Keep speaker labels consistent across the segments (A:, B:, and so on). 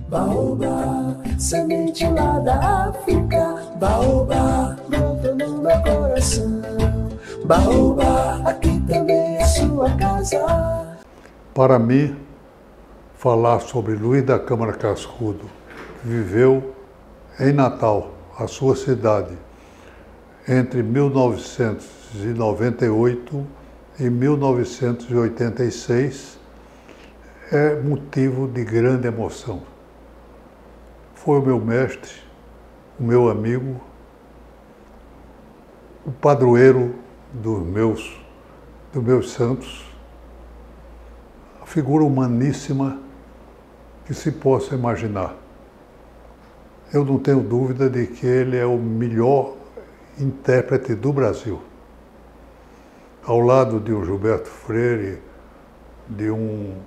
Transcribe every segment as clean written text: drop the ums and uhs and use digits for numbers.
A: Baobá, semente lá da África. Baobá, brota no meu coração. Baobá, aqui também é sua casa.
B: Para mim, falar sobre Luiz da Câmara Cascudo, que viveu em Natal, a sua cidade, entre 1998 e 1986, é motivo de grande emoção. Foi o meu mestre, o meu amigo, o padroeiro dos meus santos, a figura humaníssima que se possa imaginar. Eu não tenho dúvida de que ele é o melhor intérprete do Brasil. Ao lado de um Gilberto Freire, de um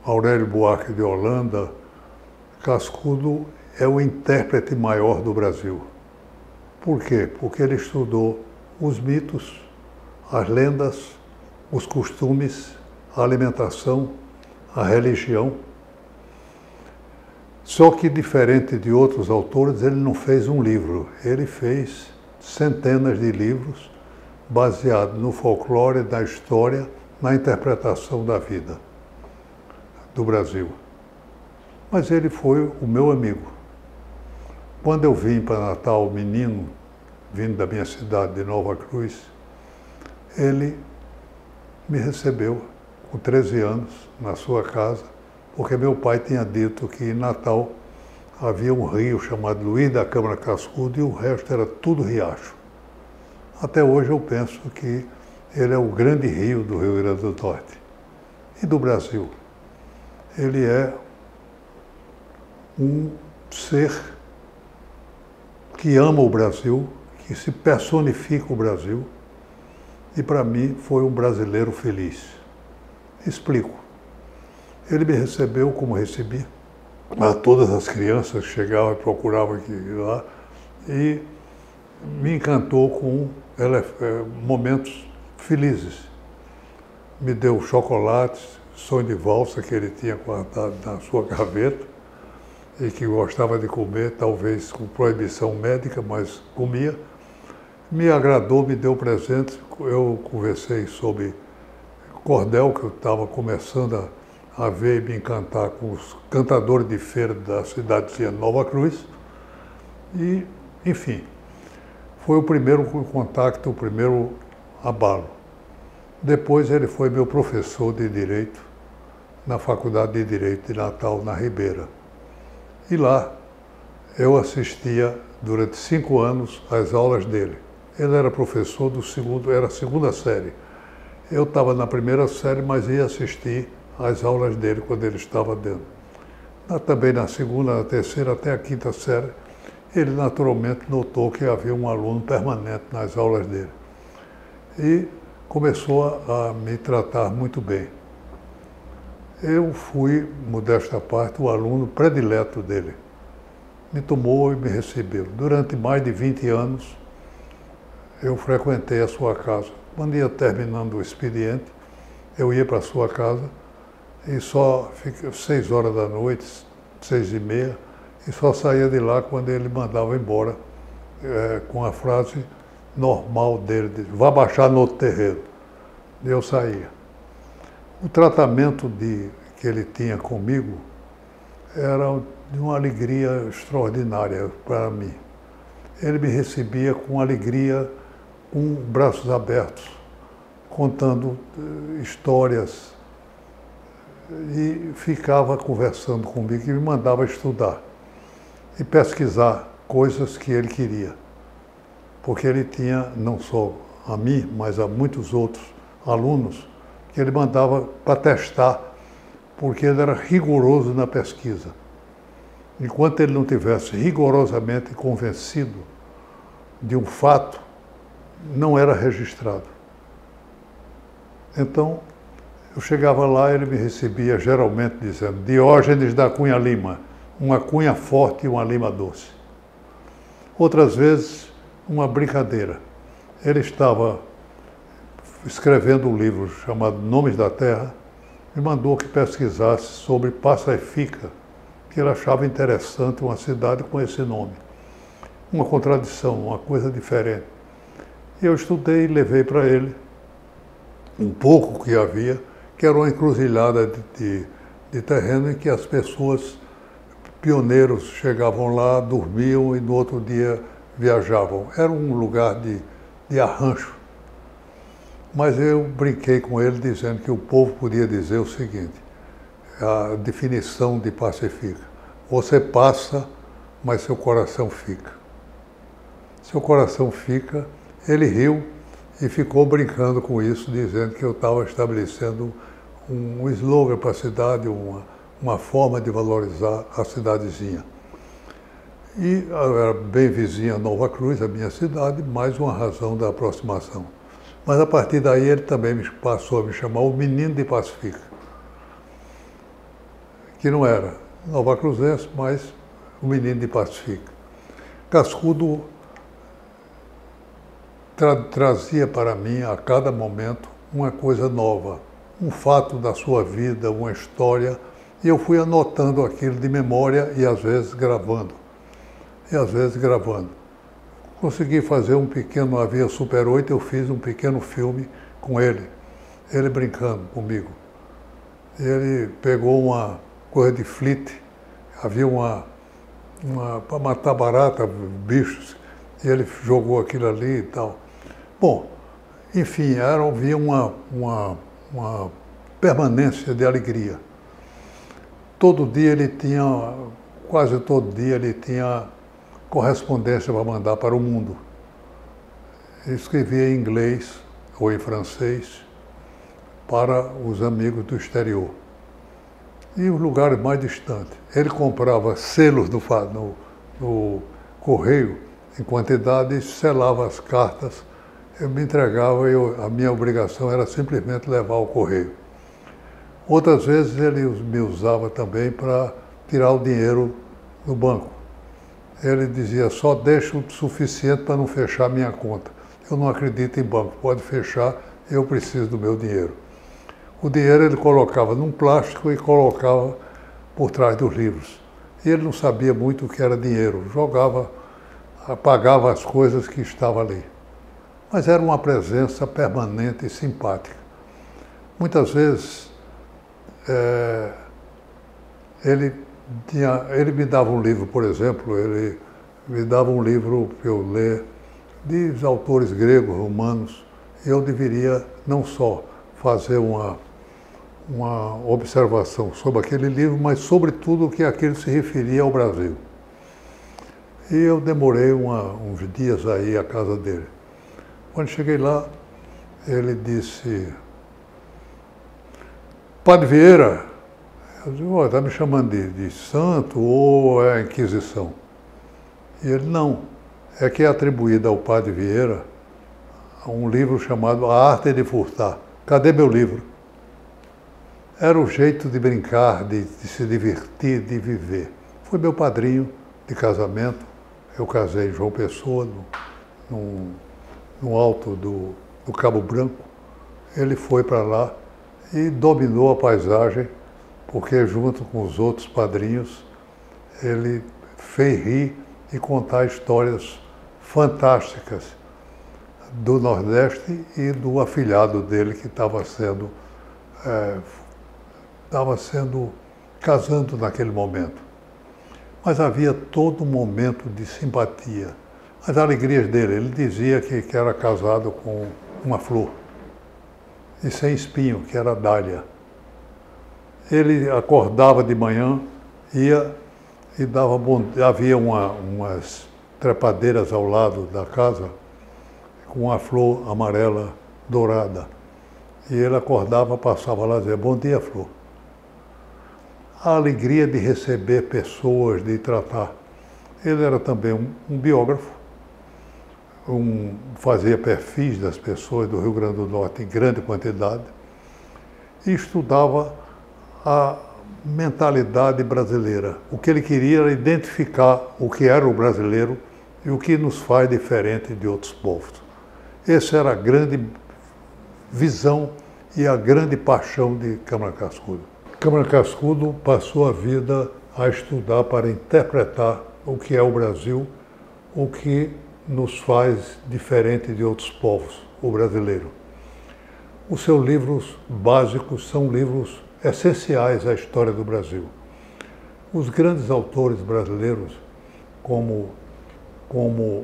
B: Aurélio Buarque de Holanda, Cascudo é o intérprete maior do Brasil. Por quê? Porque ele estudou os mitos, as lendas, os costumes, a alimentação, a religião. Só que, diferente de outros autores, ele não fez um livro, ele fez centenas de livros baseados no folclore, na história, na interpretação da vida do Brasil. Mas ele foi o meu amigo. Quando eu vim para Natal, menino, vindo da minha cidade de Nova Cruz, ele me recebeu com 13 anos na sua casa, porque meu pai tinha dito que em Natal havia um rio chamado Luiz da Câmara Cascudo e o resto era tudo riacho. Até hoje eu penso que ele é o grande rio do Rio Grande do Norte e do Brasil. Ele é um ser que ama o Brasil, que se personifica o Brasil, e para mim foi um brasileiro feliz. Explico. Ele me recebeu como recebi a todas as crianças que chegavam e procuravam aqui lá, e me encantou com momentos felizes. Me deu chocolates, sonho de valsa que ele tinha guardado na sua gaveta e que gostava de comer, talvez com proibição médica, mas comia. Me agradou, me deu presentes. Eu conversei sobre cordel, que eu estava começando a ver e me encantar com os cantadores de feira da cidade de Nova Cruz. E, enfim, foi o primeiro contato, o primeiro abalo. Depois ele foi meu professor de Direito na Faculdade de Direito de Natal, na Ribeira. E lá eu assistia durante 5 anos às aulas dele. Ele era professor era a segunda série. Eu estava na primeira série, mas ia assistir às aulas dele quando ele estava dentro. Também na segunda, na terceira, até a quinta série, ele naturalmente notou que havia um aluno permanente nas aulas dele. E começou a me tratar muito bem. Eu fui, modesta parte, o aluno predileto dele. Me tomou e me recebeu. Durante mais de 20 anos, eu frequentei a sua casa. Quando ia terminando o expediente, eu ia para a sua casa e só fiquei 6 horas da noite, 6h30, e só saía de lá quando ele mandava embora, com a frase normal dele, vá baixar no outro terreiro. E eu saía. O tratamento que ele tinha comigo era de uma alegria extraordinária para mim. Ele me recebia com alegria, com braços abertos, contando histórias, e ficava conversando comigo e me mandava estudar e pesquisar coisas que ele queria. Porque ele tinha, não só a mim, mas a muitos outros alunos, que ele mandava para testar, porque ele era rigoroso na pesquisa. Enquanto ele não tivesse rigorosamente convencido de um fato, não era registrado. Então, eu chegava lá e ele me recebia geralmente dizendo: Diógenes da Cunha Lima, uma cunha forte e uma lima doce. Outras vezes, uma brincadeira. Ele estava escrevendo um livro chamado Nomes da Terra, me mandou que pesquisasse sobre Passa-e-Fica, que ele achava interessante uma cidade com esse nome. Uma contradição, uma coisa diferente. E eu estudei e levei para ele um pouco que havia, que era uma encruzilhada de terreno em que as pessoas, pioneiros, chegavam lá, dormiam e no outro dia viajavam. Era um lugar de arranjo. Mas eu brinquei com ele dizendo que o povo podia dizer o seguinte, a definição de Passa-e-Fica: você passa, mas seu coração fica. Seu coração fica. Ele riu e ficou brincando com isso, dizendo que eu estava estabelecendo um slogan para a cidade, uma forma de valorizar a cidadezinha. E era bem vizinha Nova Cruz, a minha cidade, mais uma razão da aproximação. Mas a partir daí ele também passou a me chamar o Menino de Passa-e-Fica, que não era Nova Cruzense, mas o Menino de Passa-e-Fica. Cascudo trazia para mim, a cada momento, uma coisa nova, um fato da sua vida, uma história, e eu fui anotando aquilo de memória e às vezes gravando. Consegui fazer um pequeno, havia Super 8, eu fiz um pequeno filme com ele brincando comigo. Ele pegou uma coisa de flite, havia para matar barata, bichos, e ele jogou aquilo ali e tal. Bom, enfim, havia uma permanência de alegria. Todo dia ele tinha, quase todo dia ele tinha correspondência para mandar para o mundo. Ele escrevia em inglês ou em francês para os amigos do exterior. E os lugares mais distantes. Ele comprava selos no correio em quantidade e selava as cartas. Eu me entregava e a minha obrigação era simplesmente levar ao correio. Outras vezes ele me usava também para tirar o dinheiro do banco. Ele dizia, só deixa o suficiente para não fechar minha conta. Eu não acredito em banco, pode fechar, eu preciso do meu dinheiro. O dinheiro ele colocava num plástico e colocava por trás dos livros. E ele não sabia muito o que era dinheiro, jogava, apagava as coisas que estavam ali. Mas era uma presença permanente e simpática. Muitas vezes, ele me dava um livro, por exemplo, ele me dava um livro para eu ler de autores gregos, romanos, e eu deveria não só fazer uma observação sobre aquele livro, mas sobretudo o que aquele se referia ao Brasil. E eu demorei uns dias aí à casa dele. Quando cheguei lá, ele disse, Padre Vieira, eu digo, está me chamando de santo ou é a Inquisição? E ele, não, é que é atribuída ao Padre Vieira um livro chamado A Arte de Furtar. Cadê meu livro? Era o jeito de brincar, de se divertir, de viver. Foi meu padrinho de casamento, eu casei em João Pessoa, no alto do Cabo Branco. Ele foi para lá e dominou a paisagem, porque junto com os outros padrinhos, ele fez rir e contar histórias fantásticas do Nordeste e do afilhado dele que estava casando naquele momento. Mas havia todo um momento de simpatia. As alegrias dele, ele dizia que era casado com uma flor e sem espinho, que era a dália. Ele acordava de manhã, ia e dava havia umas trepadeiras ao lado da casa com uma flor amarela dourada. E ele acordava, passava lá e dizia, bom dia, flor. A alegria de receber pessoas, de tratar. Ele era também um biógrafo, fazia perfis das pessoas do Rio Grande do Norte em grande quantidade e estudava a mentalidade brasileira. O que ele queria era identificar o que era o brasileiro e o que nos faz diferente de outros povos. Essa era a grande visão e a grande paixão de Câmara Cascudo. Câmara Cascudo passou a vida a estudar para interpretar o que é o Brasil, o que nos faz diferente de outros povos, o brasileiro. Os seus livros básicos são livros essenciais à história do Brasil. Os grandes autores brasileiros, como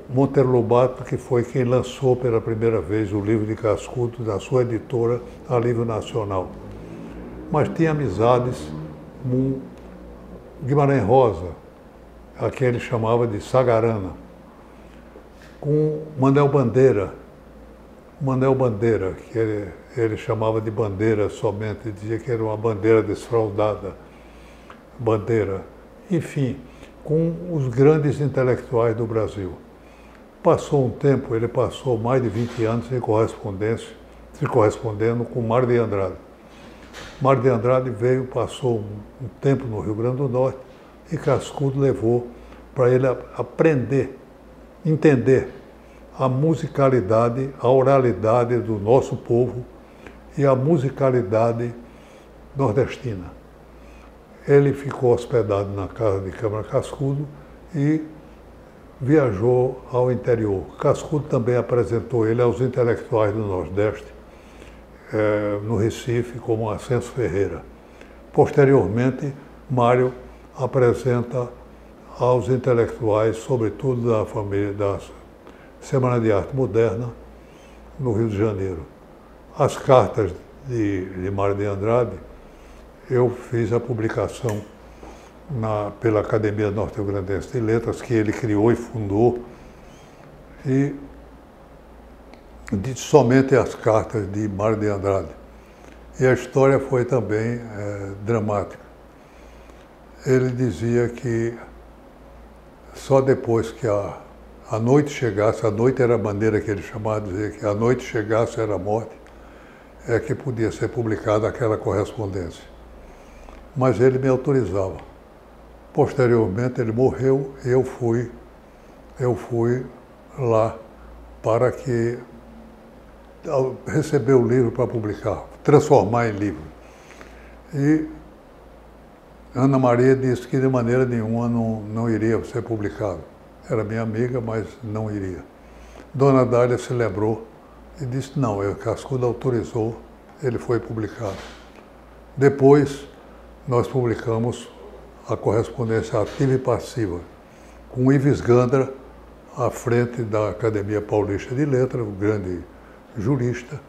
B: Monteiro Lobato, que foi quem lançou pela primeira vez o livro de Cascudo, da sua editora, a nível nacional. Mas tinha amizades com Guimarães Rosa, a quem ele chamava de Sagarana, com Manuel Bandeira, que ele chamava de bandeira somente, dizia que era uma bandeira desfraldada, bandeira, enfim, com os grandes intelectuais do Brasil. Passou um tempo, ele passou mais de 20 anos em correspondência, se correspondendo com Mário de Andrade. Mário de Andrade veio, passou um tempo no Rio Grande do Norte e Cascudo levou para ele aprender, entender a musicalidade, a oralidade do nosso povo e a musicalidade nordestina. Ele ficou hospedado na casa de Câmara Cascudo e viajou ao interior. Cascudo também apresentou ele aos intelectuais do Nordeste, no Recife, como Ascenso Ferreira. Posteriormente, Mário apresenta aos intelectuais, sobretudo da família da Semana de Arte Moderna, no Rio de Janeiro. As cartas de Mário de Andrade, eu fiz a publicação pela Academia Norte-Grandense de Letras, que ele criou e fundou, e somente as cartas de Mário de Andrade. E a história foi também dramática. Ele dizia que só depois que a noite chegasse, a noite era a bandeira que ele chamava, dizia que a noite chegasse era a morte, é que podia ser publicada aquela correspondência. Mas ele me autorizava. Posteriormente ele morreu e eu fui lá para receber o livro para publicar, transformar em livro. E Ana Maria disse que de maneira nenhuma não iria ser publicado. Era minha amiga, mas não iria. Dona Dália se lembrou e disse, não, Cascudo autorizou, ele foi publicado. Depois, nós publicamos a correspondência ativa e passiva, com Ives Gandra, à frente da Academia Paulista de Letras, o grande jurista,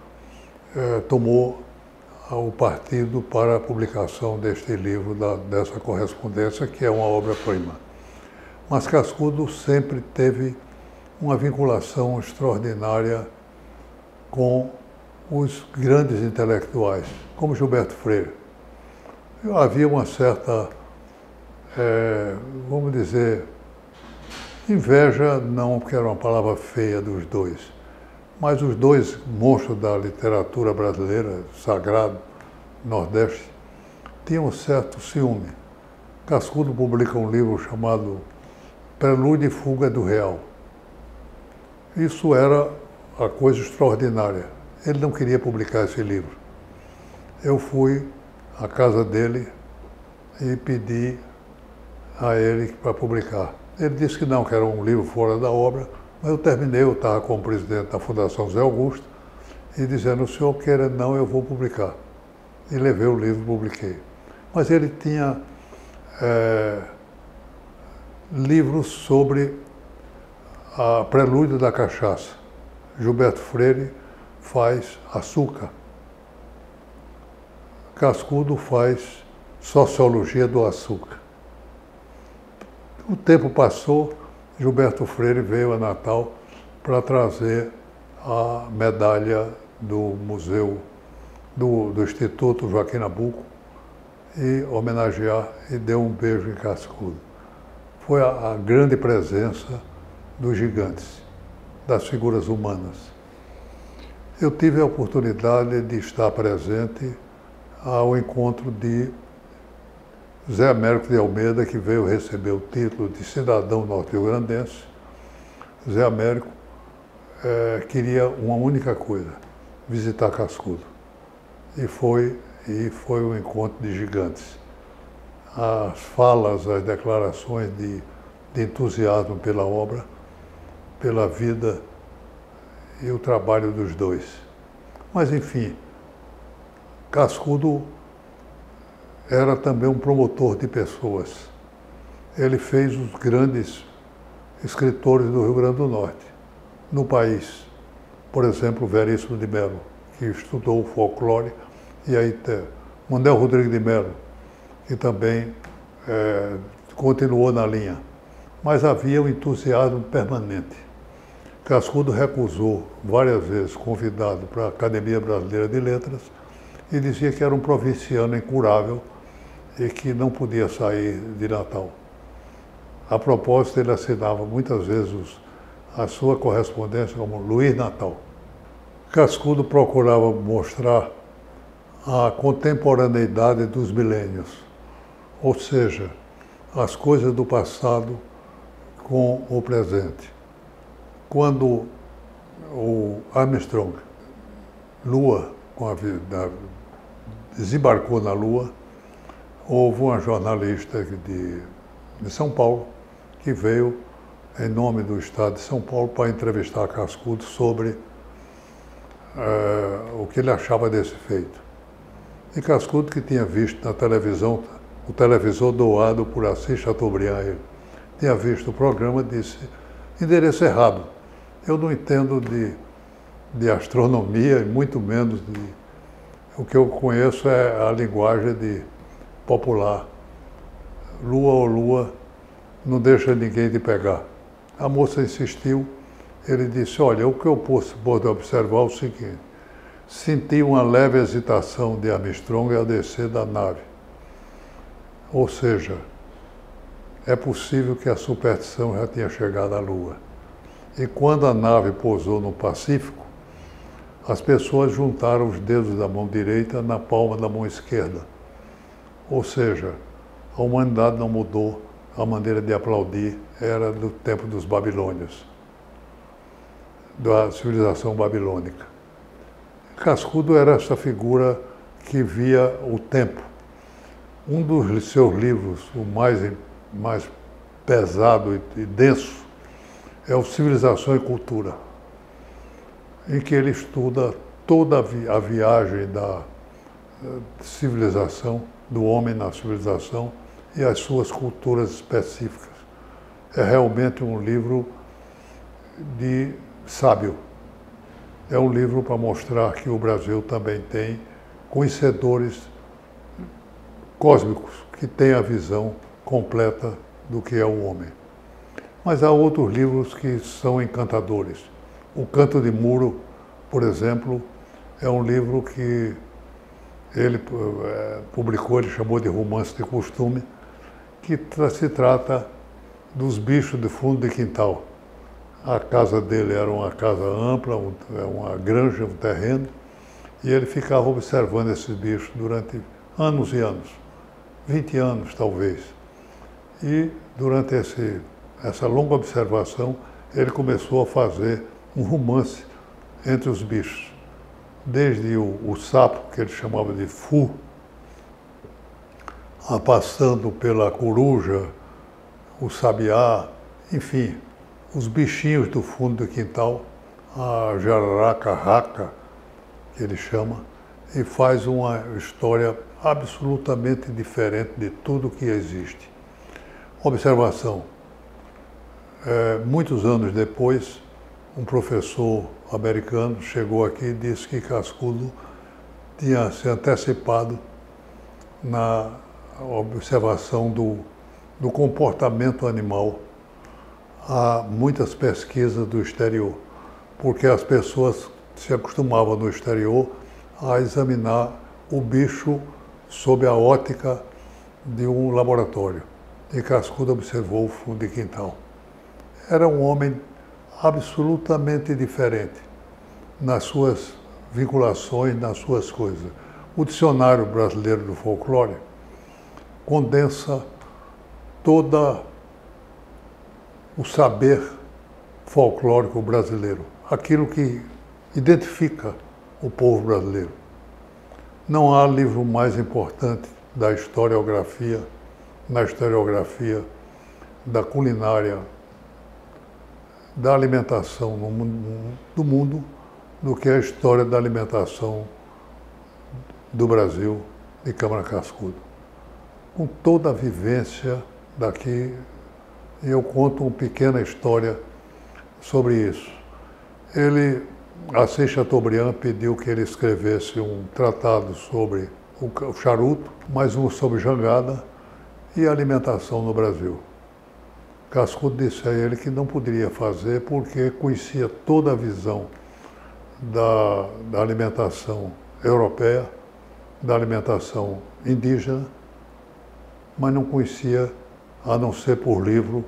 B: tomou o partido para a publicação deste livro, dessa correspondência, que é uma obra-prima. Mas Cascudo sempre teve uma vinculação extraordinária com os grandes intelectuais, como Gilberto Freire. Havia uma certa, vamos dizer, inveja, não porque era uma palavra feia dos dois, mas os dois monstros da literatura brasileira, sagrado, Nordeste, tinham um certo ciúme. Cascudo publica um livro chamado Prelúdio e Fuga do Real. Isso era a coisa extraordinária. Ele não queria publicar esse livro. Eu fui à casa dele e pedi a ele para publicar. Ele disse que não, que era um livro fora da obra, mas eu terminei, eu estava como presidente da Fundação Zé Augusto, e dizendo, o senhor queira, não, eu vou publicar. E levei o livro e publiquei. Mas ele tinha livros sobre a Prelúdio da Cachaça. Gilberto Freire faz Açúcar. Cascudo faz Sociologia do Açúcar. O tempo passou, Gilberto Freire veio a Natal para trazer a medalha do Museu, do Instituto Joaquim Nabuco, e homenagear e deu um beijo em Cascudo. Foi a grande presença dos gigantes, das figuras humanas. Eu tive a oportunidade de estar presente ao encontro de Zé Américo de Almeida, que veio receber o título de cidadão norte-riograndense. Zé Américo queria uma única coisa, visitar Cascudo. e foi um encontro de gigantes. As falas, as declarações de entusiasmo pela obra, pela vida e o trabalho dos dois. Mas, enfim, Cascudo era também um promotor de pessoas. Ele fez os grandes escritores do Rio Grande do Norte, no país. Por exemplo, Veríssimo de Mello, que estudou o folclore, e aí Manuel Rodrigues de Mello, que também continuou na linha. Mas havia um entusiasmo permanente. Cascudo recusou várias vezes convidado para a Academia Brasileira de Letras e dizia que era um provinciano incurável e que não podia sair de Natal. A propósito, ele assinava muitas vezes a sua correspondência como Luiz Natal. Cascudo procurava mostrar a contemporaneidade dos milênios, ou seja, as coisas do passado com o presente. Quando o Armstrong, Lua, desembarcou na Lua, houve uma jornalista de São Paulo que veio em nome do Estado de São Paulo para entrevistar Cascudo sobre o que ele achava desse feito. E Cascudo, que tinha visto na televisão, o televisor doado por Assis Chateaubriand, tinha visto o programa, disse: endereço errado. Eu não entendo de astronomia e muito menos de... O que eu conheço é a linguagem popular. Lua ou lua, não deixa ninguém de pegar. A moça insistiu, ele disse: olha, o que eu posso observar é o seguinte: senti uma leve hesitação de Armstrong ao descer da nave. Ou seja, é possível que a superstição já tenha chegado à Lua. E quando a nave pousou no Pacífico, as pessoas juntaram os dedos da mão direita na palma da mão esquerda. Ou seja, a humanidade não mudou, a maneira de aplaudir era do tempo dos babilônios, da civilização babilônica. Cascudo era essa figura que via o tempo. Um dos seus livros, o mais pesado e denso, é o Civilização e Cultura, em que ele estuda toda a viagem da civilização, do homem na civilização e as suas culturas específicas. É realmente um livro de sábio. É um livro para mostrar que o Brasil também tem conhecedores cósmicos que têm a visão completa do que é o homem. Mas há outros livros que são encantadores. O Canto de Muro, por exemplo, é um livro que ele publicou, ele chamou de Romance de Costume, que se trata dos bichos de fundo de quintal. A casa dele era uma casa ampla, uma granja, um terreno, e ele ficava observando esses bichos durante anos e anos, 20 anos talvez. E durante essa longa observação, ele começou a fazer um romance entre os bichos. Desde o sapo, que ele chamava de fu, passando pela coruja, o sabiá, enfim, os bichinhos do fundo do quintal, a jararaca-raca, que ele chama, e faz uma história absolutamente diferente de tudo que existe. Observação. Muitos anos depois, um professor americano chegou aqui e disse que Cascudo tinha se antecipado na observação do comportamento animal a muitas pesquisas do exterior, porque as pessoas se acostumavam no exterior a examinar o bicho sob a ótica de um laboratório. E Cascudo observou o fundo de quintal. Era um homem absolutamente diferente nas suas vinculações, nas suas coisas. O Dicionário Brasileiro do Folclore condensa todo o saber folclórico brasileiro, aquilo que identifica o povo brasileiro. Não há livro mais importante da historiografia, na historiografia da culinária, da alimentação do mundo, do que a história da alimentação do Brasil de Câmara Cascudo. Com toda a vivência daqui, eu conto uma pequena história sobre isso. Assis Chateaubriand pediu que ele escrevesse um tratado sobre o charuto, mais um sobre jangada e alimentação no Brasil. Cascudo disse a ele que não poderia fazer porque conhecia toda a visão da alimentação europeia, da alimentação indígena, mas não conhecia, a não ser por livro,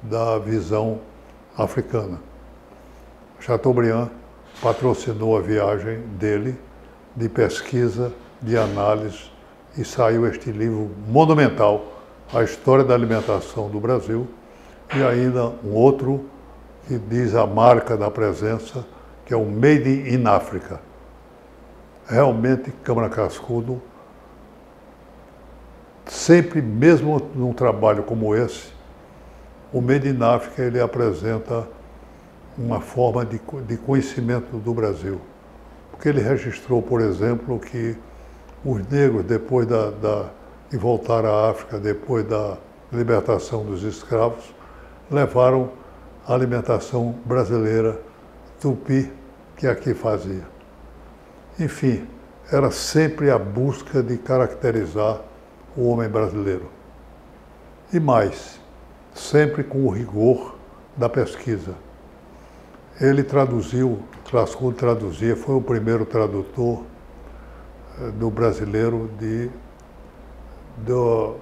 B: da visão africana. Chateaubriand patrocinou a viagem dele de pesquisa, de análise, e saiu este livro monumental, A História da Alimentação do Brasil, e ainda um outro que diz a marca da presença, que é o Made in Africa. Realmente, Câmara Cascudo, sempre, mesmo num trabalho como esse, o Made in Africa ele apresenta uma forma de conhecimento do Brasil. Porque ele registrou, por exemplo, que os negros, depois de voltar à África, depois da libertação dos escravos, levaram a alimentação brasileira, tupi, que aqui fazia. Enfim, era sempre a busca de caracterizar o homem brasileiro. E mais, sempre com o rigor da pesquisa. Ele traduziu, Cascudo traduzia, foi o primeiro tradutor do brasileiro do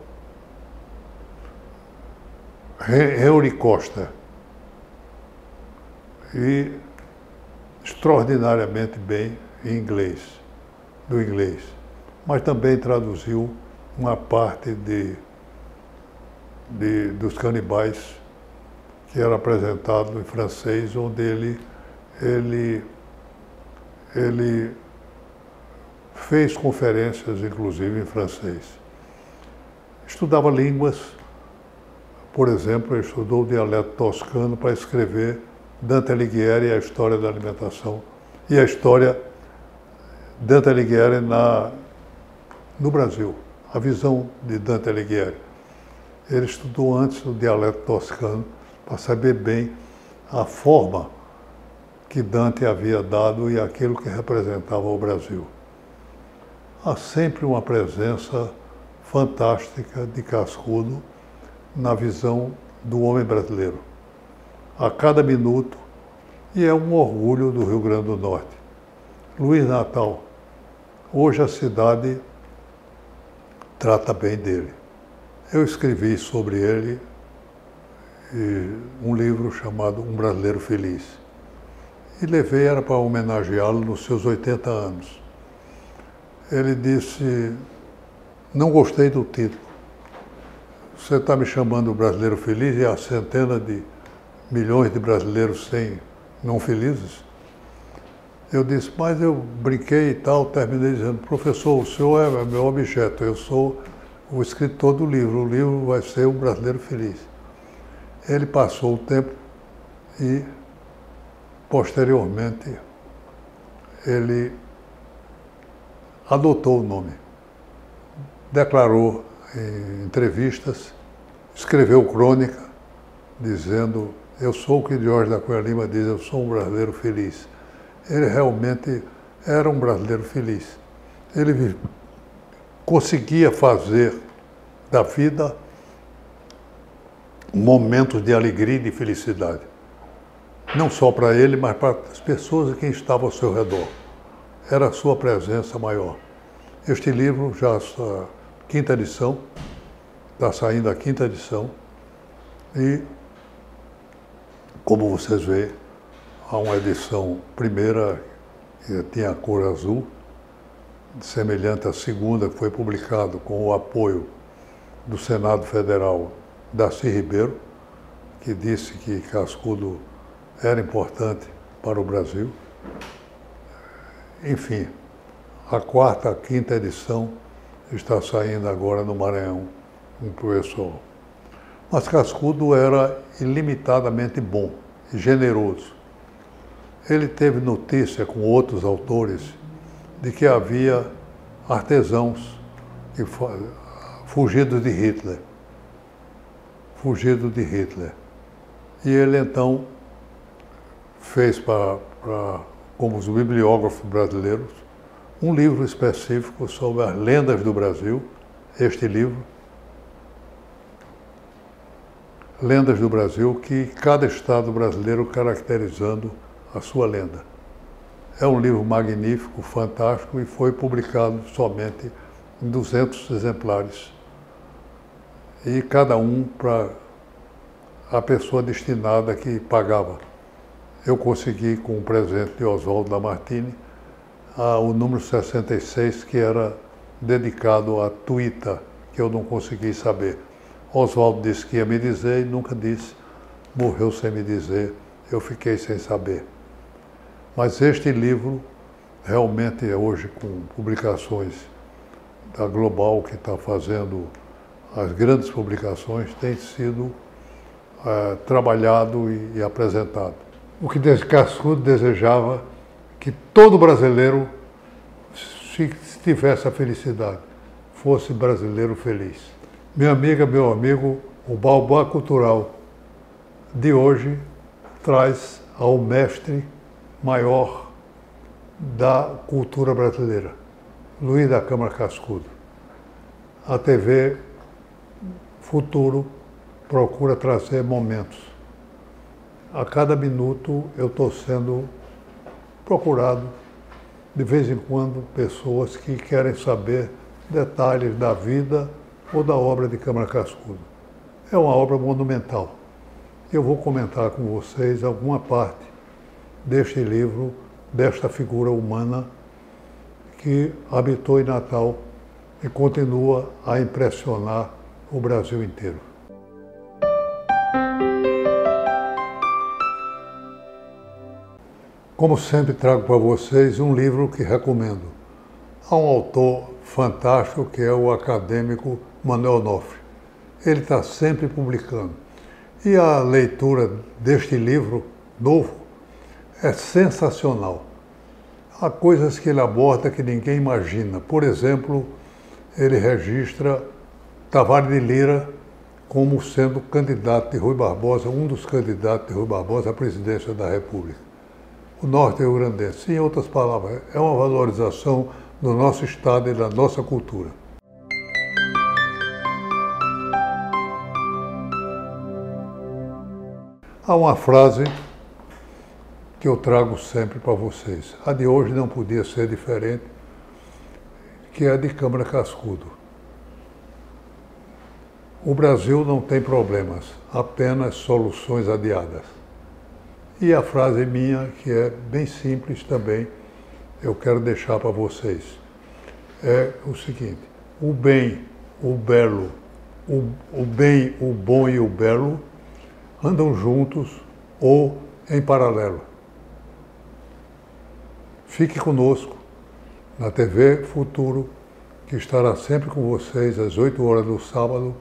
B: Henry Costa. E extraordinariamente bem em inglês, do inglês. Mas também traduziu uma parte dos canibais, que era apresentado em francês, onde ele fez conferências, inclusive, em francês. Estudava línguas, por exemplo, ele estudou o dialeto toscano para escrever Dante Alighieri, a história da alimentação, e a história Dante Alighieri no Brasil, a visão de Dante Alighieri. Ele estudou antes o dialeto toscano para saber bem a forma que Dante havia dado e aquilo que representava o Brasil. Há sempre uma presença fantástica de Cascudo na visão do homem brasileiro, a cada minuto, e é um orgulho do Rio Grande do Norte. Luiz Natal, hoje a cidade trata bem dele. Eu escrevi sobre ele um livro chamado Um Brasileiro Feliz. E levei, era para homenageá-lo nos seus 80 anos. Ele disse, não gostei do título. Você está me chamando de brasileiro feliz e há centenas de milhões de brasileiros não felizes? Eu disse, mas eu brinquei e tal, terminei dizendo, professor, o senhor é meu objeto, eu sou o escritor do livro, o livro vai ser Um Brasileiro Feliz. Ele passou o tempo e, posteriormente, ele adotou o nome, declarou em entrevistas, escreveu crônica, dizendo, eu sou o que Jorge da Cunha Lima diz, eu sou um brasileiro feliz. Ele realmente era um brasileiro feliz. Ele conseguia fazer da vida momentos de alegria e de felicidade. Não só para ele, mas para as pessoas que estavam ao seu redor. Era a sua presença maior. Este livro, já a quinta edição, está saindo a quinta edição, e, como vocês veem, há uma edição primeira que tinha a cor azul, semelhante à segunda, que foi publicado com o apoio do Senado Federal, Darcy Ribeiro, que disse que Cascudo era importante para o Brasil. Enfim, A quarta, a quinta edição está saindo agora no Maranhão, um professor. Mas Cascudo era ilimitadamente bom e generoso. Ele teve notícia com outros autores de que havia artesãos fugidos de Hitler. Fugidos de Hitler. E ele então fez como os bibliógrafos brasileiros, um livro específico sobre as lendas do Brasil, este livro, Lendas do Brasil, que cada estado brasileiro caracterizando a sua lenda. É um livro magnífico, fantástico, e foi publicado somente em 200 exemplares. E cada um para a pessoa destinada que pagava. Eu consegui, com um presente de Oswaldo Lamartine, o número 66, que era dedicado a Tuita, que eu não consegui saber. Oswaldo disse que ia me dizer e nunca disse, morreu sem me dizer, eu fiquei sem saber. Mas este livro, realmente hoje com publicações da Global, que está fazendo as grandes publicações, tem sido trabalhado e apresentado. O que Cascudo desejava que todo brasileiro, se tivesse a felicidade, fosse brasileiro feliz. Minha amiga, meu amigo, o Baobá Cultural de hoje traz ao mestre maior da cultura brasileira, Luiz da Câmara Cascudo. A TV Futuro procura trazer momentos. A cada minuto eu estou sendo procurado, de vez em quando, pessoas que querem saber detalhes da vida ou da obra de Câmara Cascudo. É uma obra monumental. Eu vou comentar com vocês alguma parte deste livro, desta figura humana que habitou em Natal e continua a impressionar o Brasil inteiro. Como sempre, trago para vocês um livro que recomendo. Há um autor fantástico que é o acadêmico Manuel Onofre. Ele está sempre publicando. E a leitura deste livro novo é sensacional. Há coisas que ele aborda que ninguém imagina. Por exemplo, ele registra Tavares de Lira como sendo candidato de Rui Barbosa, um dos candidatos de Rui Barbosa à presidência da República. O norte rio-grandense. Em outras palavras, é uma valorização do nosso estado e da nossa cultura. Há uma frase que eu trago sempre para vocês. A de hoje não podia ser diferente, que é a de Câmara Cascudo. O Brasil não tem problemas, apenas soluções adiadas. E a frase minha, que é bem simples também, eu quero deixar para vocês. É o seguinte: o bem, o belo, o bem, o bom e o belo andam juntos ou em paralelo. Fique conosco na TV Futuro, que estará sempre com vocês às 8 horas do sábado,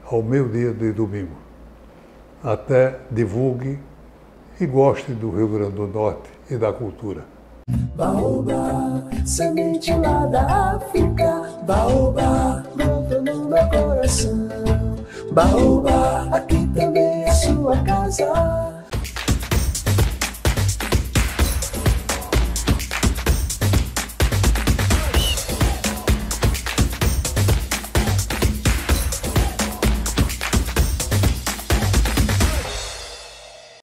B: ao meio-dia de domingo. Até divulgue e goste do Rio Grande do Norte e da cultura.
A: Baobá, semente lá da África. Baobá, brota no meu coração. Baobá, aqui também é sua casa.